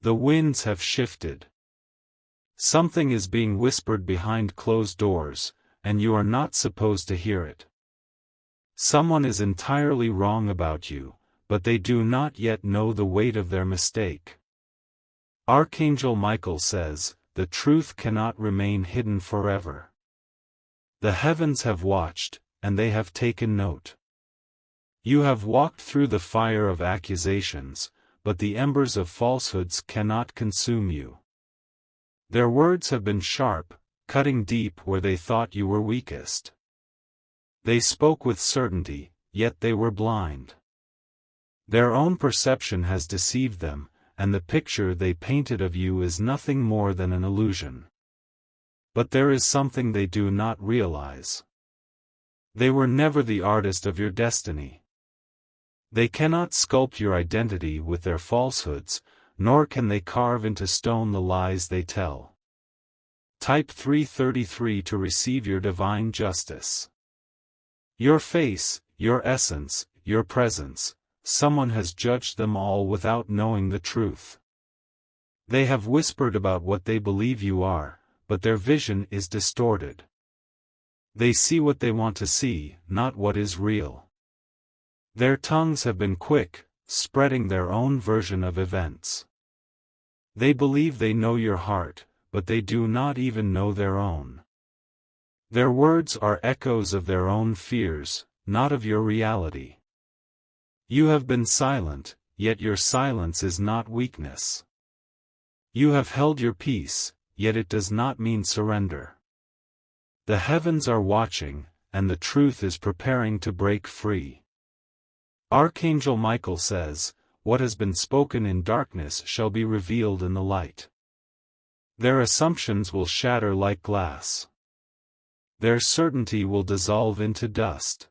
The winds have shifted. Something is being whispered behind closed doors, and you are not supposed to hear it. Someone is entirely wrong about you, but they do not yet know the weight of their mistake. Archangel Michael says, the truth cannot remain hidden forever. The heavens have watched, and they have taken note. You have walked through the fire of accusations, but the embers of falsehoods cannot consume you. Their words have been sharp, cutting deep where they thought you were weakest. They spoke with certainty, yet they were blind. Their own perception has deceived them, and the picture they painted of you is nothing more than an illusion. But there is something they do not realize. They were never the artist of your destiny. They cannot sculpt your identity with their falsehoods, nor can they carve into stone the lies they tell. Type 333 to receive your divine justice. Your face, your essence, your presence, someone has judged them all without knowing the truth. They have whispered about what they believe you are, but their vision is distorted. They see what they want to see, not what is real. Their tongues have been quick, spreading their own version of events. They believe they know your heart, but they do not even know their own. Their words are echoes of their own fears, not of your reality. You have been silent, yet your silence is not weakness. You have held your peace, yet it does not mean surrender. The heavens are watching, and the truth is preparing to break free. Archangel Michael says, what has been spoken in darkness shall be revealed in the light. Their assumptions will shatter like glass. Their certainty will dissolve into dust.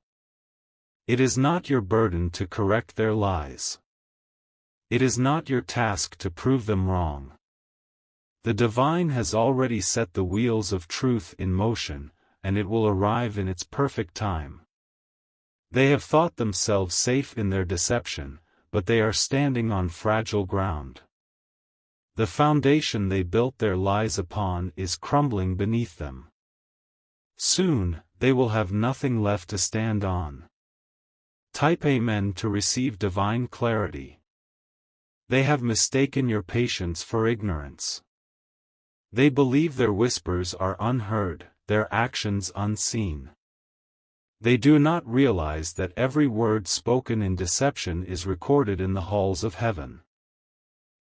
It is not your burden to correct their lies. It is not your task to prove them wrong. The divine has already set the wheels of truth in motion, and it will arrive in its perfect time. They have thought themselves safe in their deception, but they are standing on fragile ground. The foundation they built their lies upon is crumbling beneath them. Soon, they will have nothing left to stand on. Type Amen to receive divine clarity. They have mistaken your patience for ignorance. They believe their whispers are unheard, their actions unseen. They do not realize that every word spoken in deception is recorded in the halls of heaven.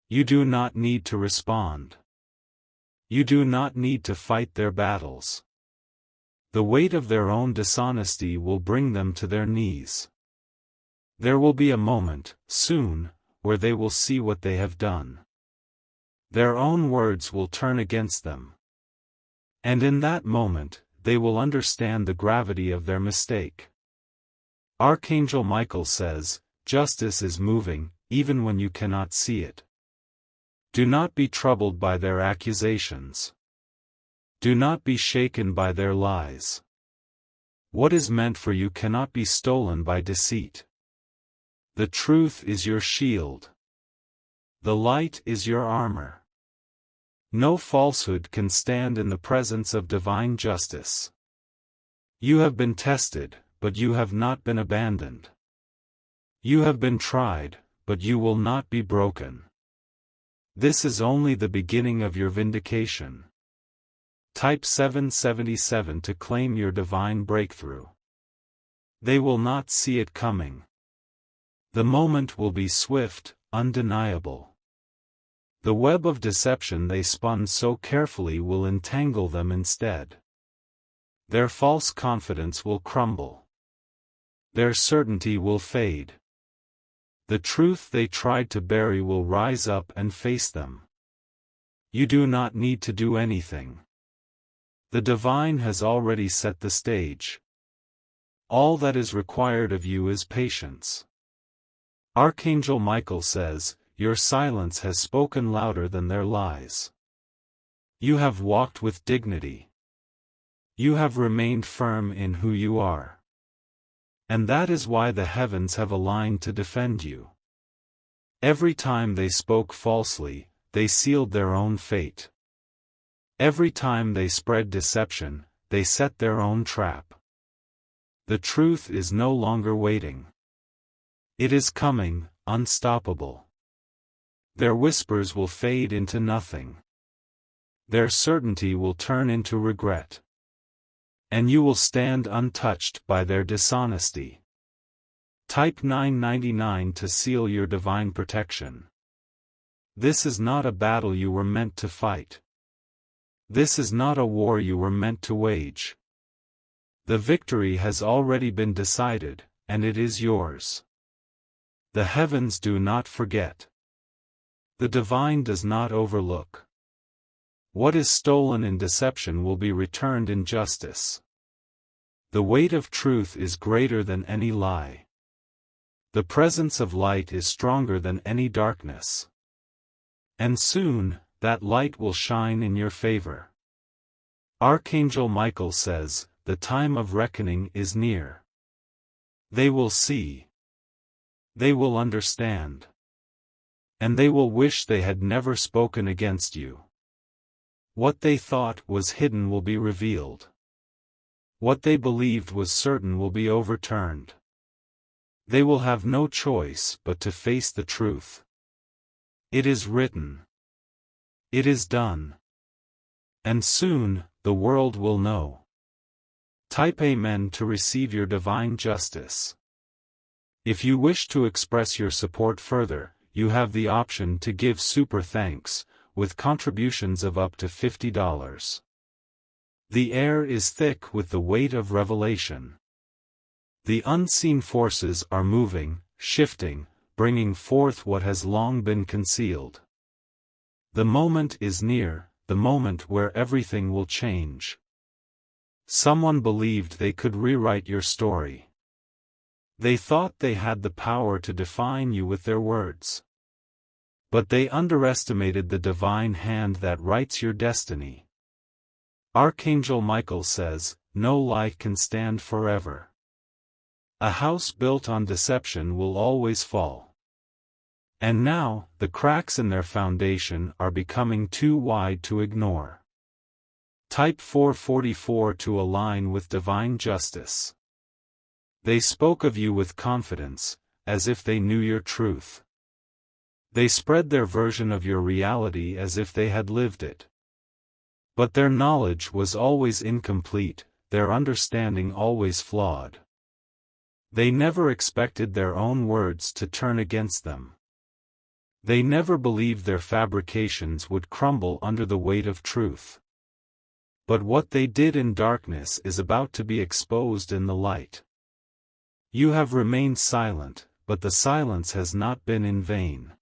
You do not need to respond. You do not need to fight their battles. The weight of their own dishonesty will bring them to their knees. There will be a moment, soon, where they will see what they have done. Their own words will turn against them. And in that moment, they will understand the gravity of their mistake. Archangel Michael says, justice is moving, even when you cannot see it. Do not be troubled by their accusations. Do not be shaken by their lies. What is meant for you cannot be stolen by deceit. The truth is your shield. The light is your armor. No falsehood can stand in the presence of divine justice. You have been tested, but you have not been abandoned. You have been tried, but you will not be broken. This is only the beginning of your vindication. Type 777 to claim your divine breakthrough. They will not see it coming. The moment will be swift, undeniable. The web of deception they spun so carefully will entangle them instead. Their false confidence will crumble. Their certainty will fade. The truth they tried to bury will rise up and face them. You do not need to do anything. The divine has already set the stage. All that is required of you is patience. Archangel Michael says, your silence has spoken louder than their lies. You have walked with dignity. You have remained firm in who you are. And that is why the heavens have aligned to defend you. Every time they spoke falsely, they sealed their own fate. Every time they spread deception, they set their own trap. The truth is no longer waiting. It is coming, unstoppable. Their whispers will fade into nothing. Their certainty will turn into regret. And you will stand untouched by their dishonesty. Type 999 to seal your divine protection. This is not a battle you were meant to fight. This is not a war you were meant to wage. The victory has already been decided, and it is yours. The heavens do not forget. The divine does not overlook. What is stolen in deception will be returned in justice. The weight of truth is greater than any lie. The presence of light is stronger than any darkness. And soon, that light will shine in your favor. Archangel Michael says, the time of reckoning is near. They will see. They will understand. And they will wish they had never spoken against you. What they thought was hidden will be revealed. What they believed was certain will be overturned. They will have no choice but to face the truth. It is written. It is done. And soon, the world will know. Type Amen to receive your divine justice. If you wish to express your support further, you have the option to give super thanks, with contributions of up to $50. The air is thick with the weight of revelation. The unseen forces are moving, shifting, bringing forth what has long been concealed. The moment is near, the moment where everything will change. Someone believed they could rewrite your story. They thought they had the power to define you with their words. But they underestimated the divine hand that writes your destiny. Archangel Michael says, no lie can stand forever. A house built on deception will always fall. And now, the cracks in their foundation are becoming too wide to ignore. Type 444 to align with divine justice. They spoke of you with confidence, as if they knew your truth. They spread their version of your reality as if they had lived it. But their knowledge was always incomplete, their understanding always flawed. They never expected their own words to turn against them. They never believed their fabrications would crumble under the weight of truth. But what they did in darkness is about to be exposed in the light. You have remained silent, but the silence has not been in vain.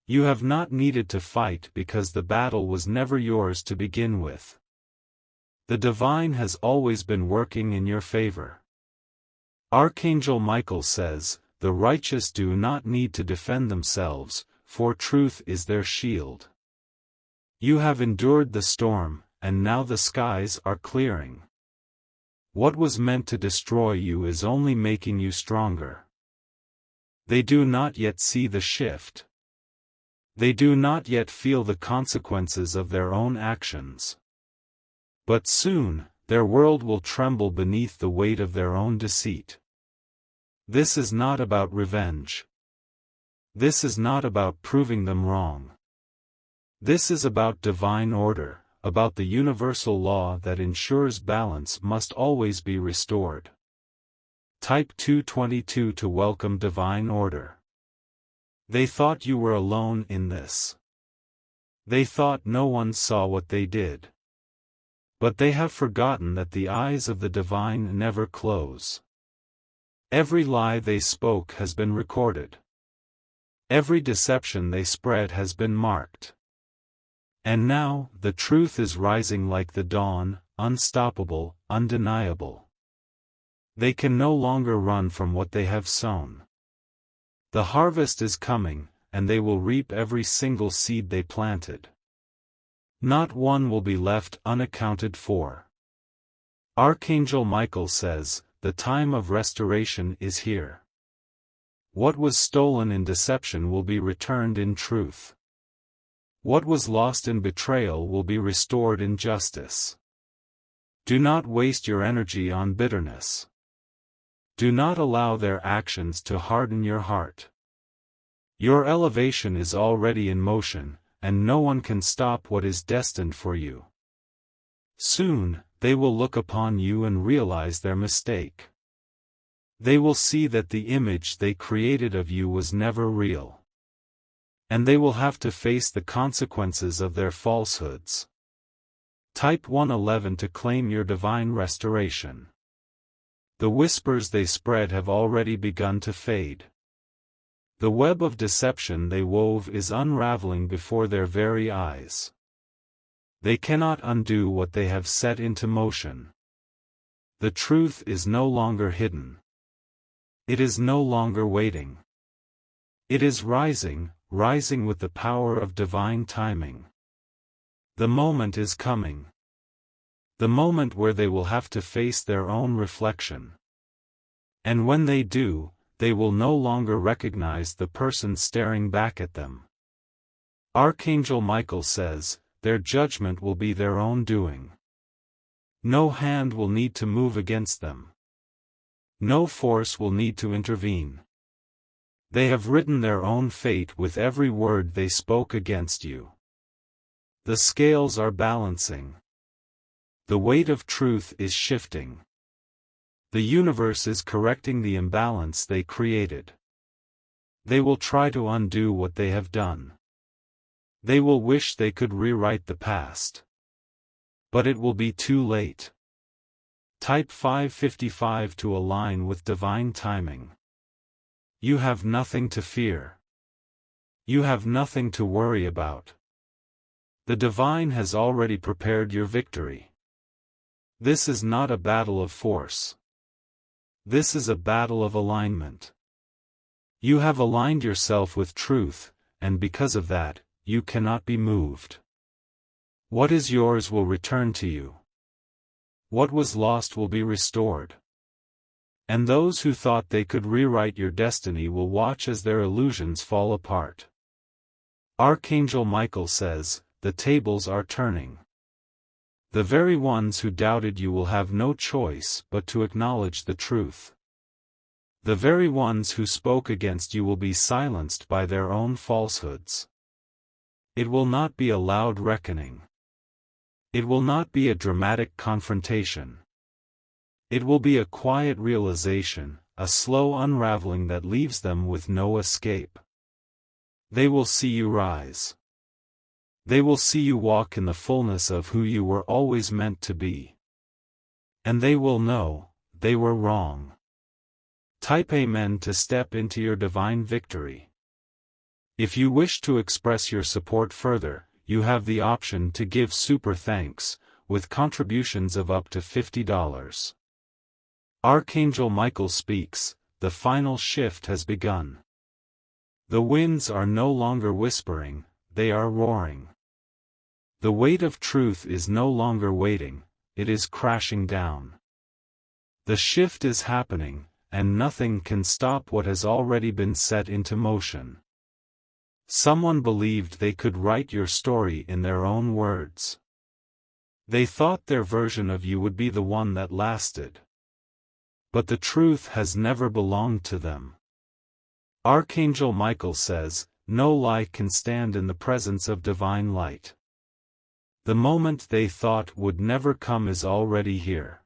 You have not needed to fight because the battle was never yours to begin with. The divine has always been working in your favor. Archangel Michael says, the righteous do not need to defend themselves, for truth is their shield. You have endured the storm, and now the skies are clearing. What was meant to destroy you is only making you stronger. They do not yet see the shift. They do not yet feel the consequences of their own actions. But soon, their world will tremble beneath the weight of their own deceit. This is not about revenge. This is not about proving them wrong. This is about divine order, about the universal law that ensures balance must always be restored. Type 222 to welcome divine order. They thought you were alone in this. They thought no one saw what they did. But they have forgotten that the eyes of the divine never close. Every lie they spoke has been recorded. Every deception they spread has been marked. And now, the truth is rising like the dawn, unstoppable, undeniable. They can no longer run from what they have sown. The harvest is coming, and they will reap every single seed they planted. Not one will be left unaccounted for. Archangel Michael says, the time of restoration is here. What was stolen in deception will be returned in truth. What was lost in betrayal will be restored in justice. Do not waste your energy on bitterness. Do not allow their actions to harden your heart. Your elevation is already in motion, and no one can stop what is destined for you. Soon, they will look upon you and realize their mistake. They will see that the image they created of you was never real. And they will have to face the consequences of their falsehoods. Type 111 to claim your divine restoration. The whispers they spread have already begun to fade. The web of deception they wove is unraveling before their very eyes. They cannot undo what they have set into motion. The truth is no longer hidden. It is no longer waiting. It is rising, rising with the power of divine timing. The moment is coming. The moment where they will have to face their own reflection. And when they do, they will no longer recognize the person staring back at them. Archangel Michael says, their judgment will be their own doing. No hand will need to move against them. No force will need to intervene. They have written their own fate with every word they spoke against you. The scales are balancing. The weight of truth is shifting. The universe is correcting the imbalance they created. They will try to undo what they have done. They will wish they could rewrite the past. But it will be too late. Type 555 to align with divine timing. You have nothing to fear. You have nothing to worry about. The divine has already prepared your victory. This is not a battle of force. This is a battle of alignment. You have aligned yourself with truth, and because of that, you cannot be moved. What is yours will return to you. What was lost will be restored. And those who thought they could rewrite your destiny will watch as their illusions fall apart. Archangel Michael says, the tables are turning. The very ones who doubted you will have no choice but to acknowledge the truth. The very ones who spoke against you will be silenced by their own falsehoods. It will not be a loud reckoning. It will not be a dramatic confrontation. It will be a quiet realization, a slow unraveling that leaves them with no escape. They will see you rise. They will see you walk in the fullness of who you were always meant to be. And they will know, they were wrong. Type Amen to step into your divine victory. If you wish to express your support further, you have the option to give super thanks, with contributions of up to $50. Archangel Michael speaks, the final shift has begun. The winds are no longer whispering, they are roaring. The weight of truth is no longer waiting, it is crashing down. The shift is happening, and nothing can stop what has already been set into motion. Someone believed they could write your story in their own words. They thought their version of you would be the one that lasted. But the truth has never belonged to them. Archangel Michael says, no lie can stand in the presence of divine light. The moment they thought would never come is already here.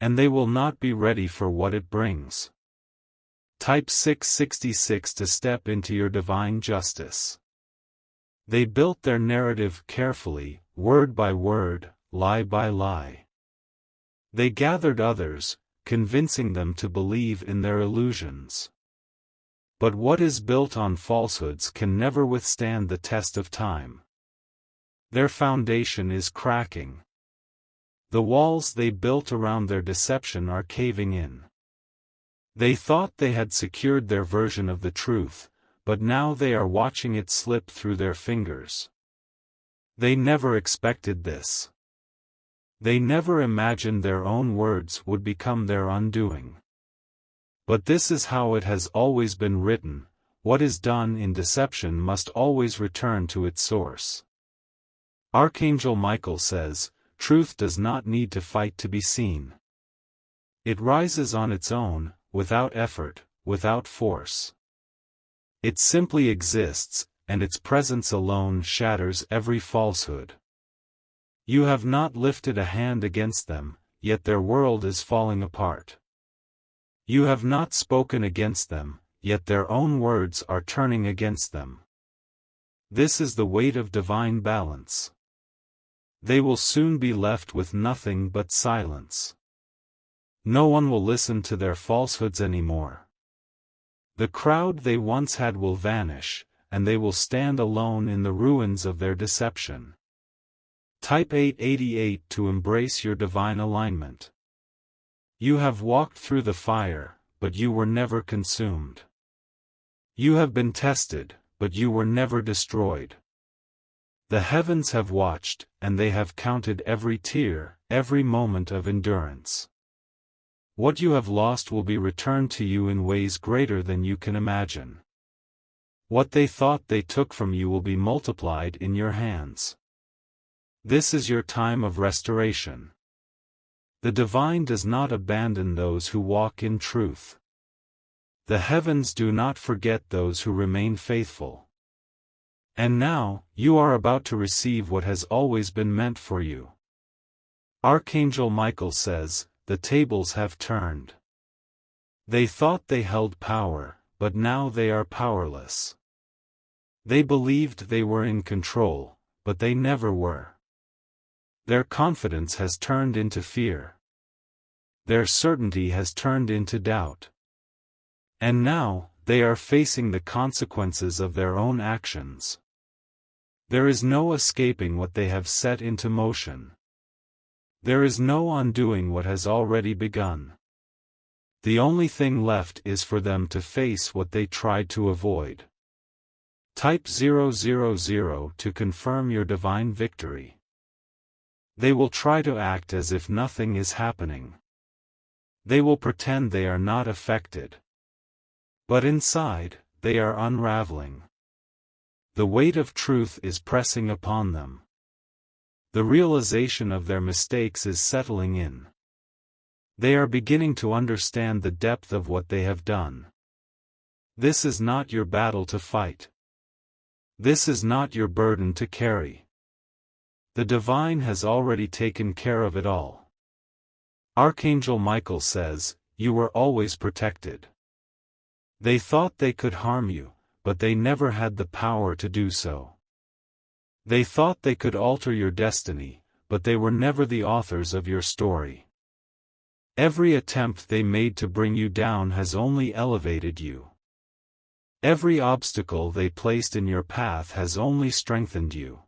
And they will not be ready for what it brings. Type 666 to step into your divine justice. They built their narrative carefully, word by word, lie by lie. They gathered others, convincing them to believe in their illusions. But what is built on falsehoods can never withstand the test of time. Their foundation is cracking. The walls they built around their deception are caving in. They thought they had secured their version of the truth, but now they are watching it slip through their fingers. They never expected this. They never imagined their own words would become their undoing. But this is how it has always been written, what is done in deception must always return to its source. Archangel Michael says, truth does not need to fight to be seen. It rises on its own, without effort, without force. It simply exists, and its presence alone shatters every falsehood. You have not lifted a hand against them, yet their world is falling apart. You have not spoken against them, yet their own words are turning against them. This is the weight of divine balance. They will soon be left with nothing but silence. No one will listen to their falsehoods anymore. The crowd they once had will vanish, and they will stand alone in the ruins of their deception. Type 888 to embrace your divine alignment. You have walked through the fire, but you were never consumed. You have been tested, but you were never destroyed. The heavens have watched, and they have counted every tear, every moment of endurance. What you have lost will be returned to you in ways greater than you can imagine. What they thought they took from you will be multiplied in your hands. This is your time of restoration. The divine does not abandon those who walk in truth. The heavens do not forget those who remain faithful. And now, you are about to receive what has always been meant for you. Archangel Michael says, the tables have turned. They thought they held power, but now they are powerless. They believed they were in control, but they never were. Their confidence has turned into fear. Their certainty has turned into doubt. And now, they are facing the consequences of their own actions. There is no escaping what they have set into motion. There is no undoing what has already begun. The only thing left is for them to face what they tried to avoid. Type 000 to confirm your divine victory. They will try to act as if nothing is happening. They will pretend they are not affected. But inside, they are unraveling. The weight of truth is pressing upon them. The realization of their mistakes is settling in. They are beginning to understand the depth of what they have done. This is not your battle to fight. This is not your burden to carry. The divine has already taken care of it all. Archangel Michael says, you were always protected. They thought they could harm you, but they never had the power to do so. They thought they could alter your destiny, but they were never the authors of your story. Every attempt they made to bring you down has only elevated you. Every obstacle they placed in your path has only strengthened you.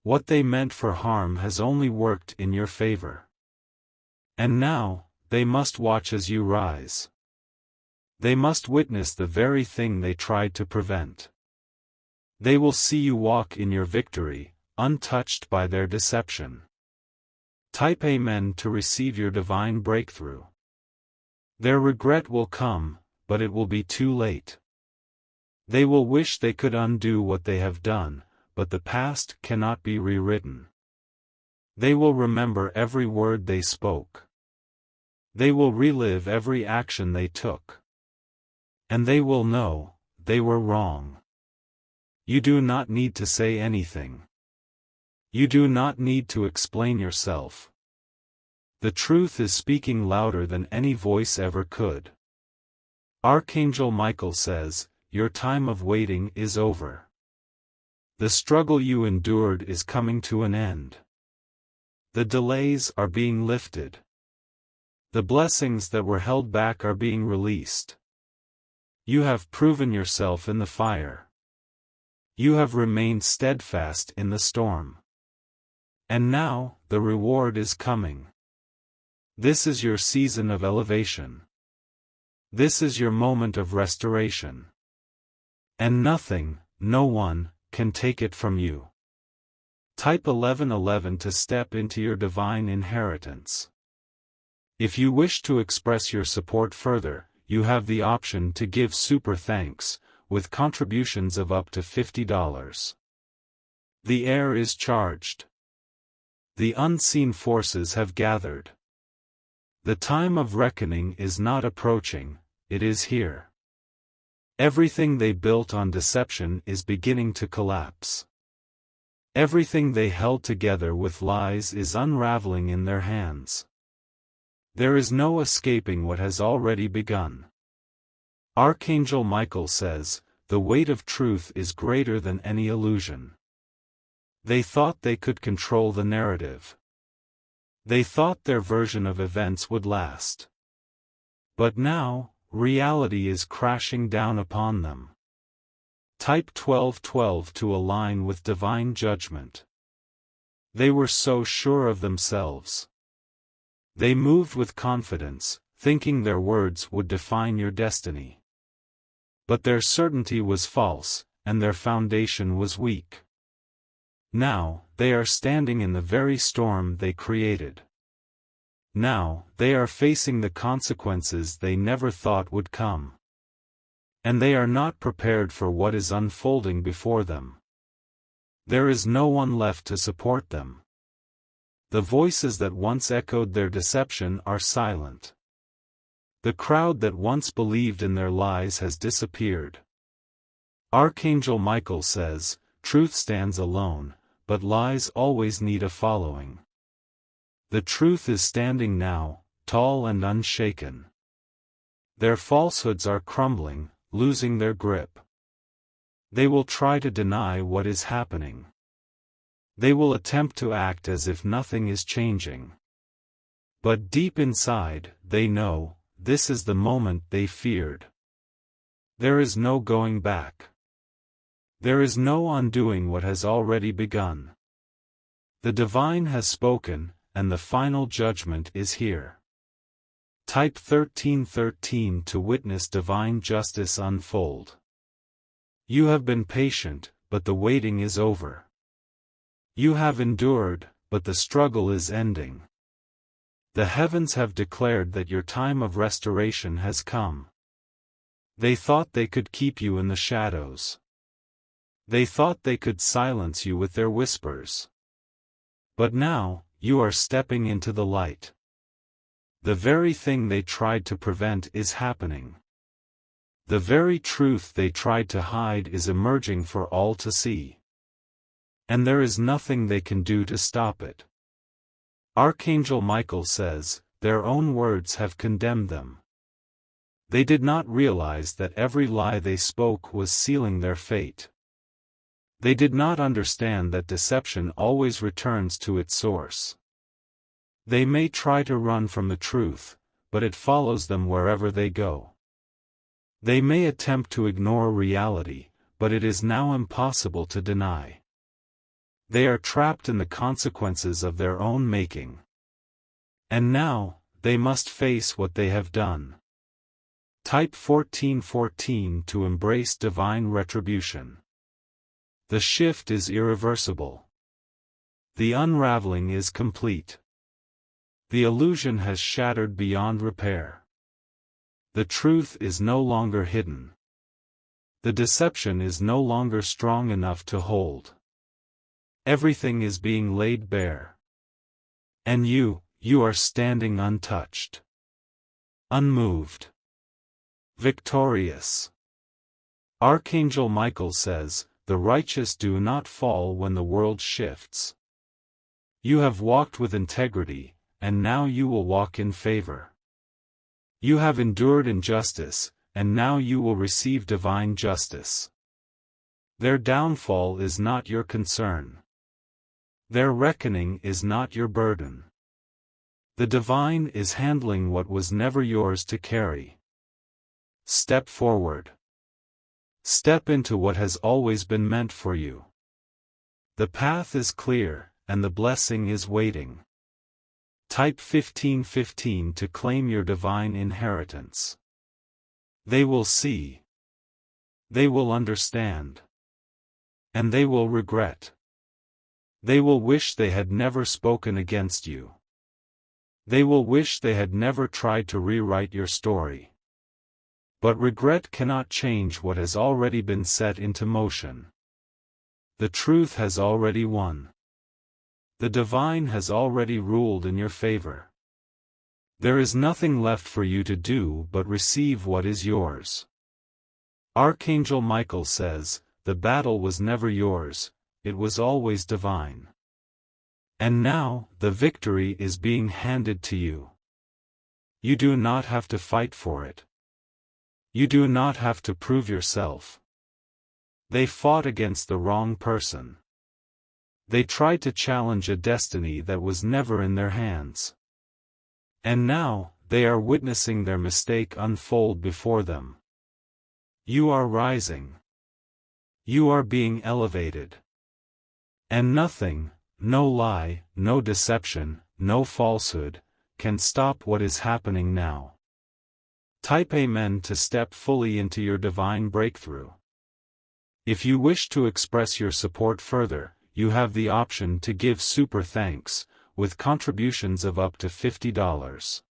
What they meant for harm has only worked in your favor. And now, they must watch as you rise. They must witness the very thing they tried to prevent. They will see you walk in your victory, untouched by their deception. Type Amen to receive your divine breakthrough. Their regret will come, but it will be too late. They will wish they could undo what they have done, but the past cannot be rewritten. They will remember every word they spoke. They will relive every action they took. And they will know, they were wrong. You do not need to say anything. You do not need to explain yourself. The truth is speaking louder than any voice ever could. Archangel Michael says, your time of waiting is over. The struggle you endured is coming to an end. The delays are being lifted. The blessings that were held back are being released. You have proven yourself in the fire. You have remained steadfast in the storm. And now, the reward is coming. This is your season of elevation. This is your moment of restoration. And nothing, no one, can take it from you. Type 1111 to step into your divine inheritance. If you wish to express your support further, you have the option to give super thanks, with contributions of up to $50. The air is charged. The unseen forces have gathered. The time of reckoning is not approaching, it is here. Everything they built on deception is beginning to collapse. Everything they held together with lies is unraveling in their hands. There is no escaping what has already begun. Archangel Michael says, "The weight of truth is greater than any illusion." They thought they could control the narrative. They thought their version of events would last. But now, reality is crashing down upon them. Type 1212 to align with divine judgment. They were so sure of themselves. They moved with confidence, thinking their words would define your destiny. But their certainty was false, and their foundation was weak. Now, they are standing in the very storm they created. Now, they are facing the consequences they never thought would come. And they are not prepared for what is unfolding before them. There is no one left to support them. The voices that once echoed their deception are silent. The crowd that once believed in their lies has disappeared. Archangel Michael says, "Truth stands alone, but lies always need a following." The truth is standing now, tall and unshaken. Their falsehoods are crumbling, losing their grip. They will try to deny what is happening. They will attempt to act as if nothing is changing. But deep inside, they know, this is the moment they feared. There is no going back. There is no undoing what has already begun. The divine has spoken, and the final judgment is here. Type 1313 to witness divine justice unfold. You have been patient, but the waiting is over. You have endured, but the struggle is ending. The heavens have declared that your time of restoration has come. They thought they could keep you in the shadows. They thought they could silence you with their whispers. But now, you are stepping into the light. The very thing they tried to prevent is happening. The very truth they tried to hide is emerging for all to see. And there is nothing they can do to stop it. Archangel Michael says, their own words have condemned them. They did not realize that every lie they spoke was sealing their fate. They did not understand that deception always returns to its source. They may try to run from the truth, but it follows them wherever they go. They may attempt to ignore reality, but it is now impossible to deny. They are trapped in the consequences of their own making. And now, they must face what they have done. Type 1414 to embrace divine retribution. The shift is irreversible. The unraveling is complete. The illusion has shattered beyond repair. The truth is no longer hidden. The deception is no longer strong enough to hold. Everything is being laid bare. And you are standing untouched. Unmoved. Victorious. Archangel Michael says, the righteous do not fall when the world shifts. You have walked with integrity, and now you will walk in favor. You have endured injustice, and now you will receive divine justice. Their downfall is not your concern. Their reckoning is not your burden. The divine is handling what was never yours to carry. Step forward. Step into what has always been meant for you. The path is clear, and the blessing is waiting. Type 1515 to claim your divine inheritance. They will see. They will understand. And they will regret. They will wish they had never spoken against you. They will wish they had never tried to rewrite your story. But regret cannot change what has already been set into motion. The truth has already won. The divine has already ruled in your favor. There is nothing left for you to do but receive what is yours. Archangel Michael says, the battle was never yours, it was always divine. And now, the victory is being handed to you. You do not have to fight for it. You do not have to prove yourself. They fought against the wrong person. They tried to challenge a destiny that was never in their hands. And now, they are witnessing their mistake unfold before them. You are rising. You are being elevated. And nothing, no lie, no deception, no falsehood, can stop what is happening now. Type Amen to step fully into your divine breakthrough. If you wish to express your support further, you have the option to give super thanks, with contributions of up to $50.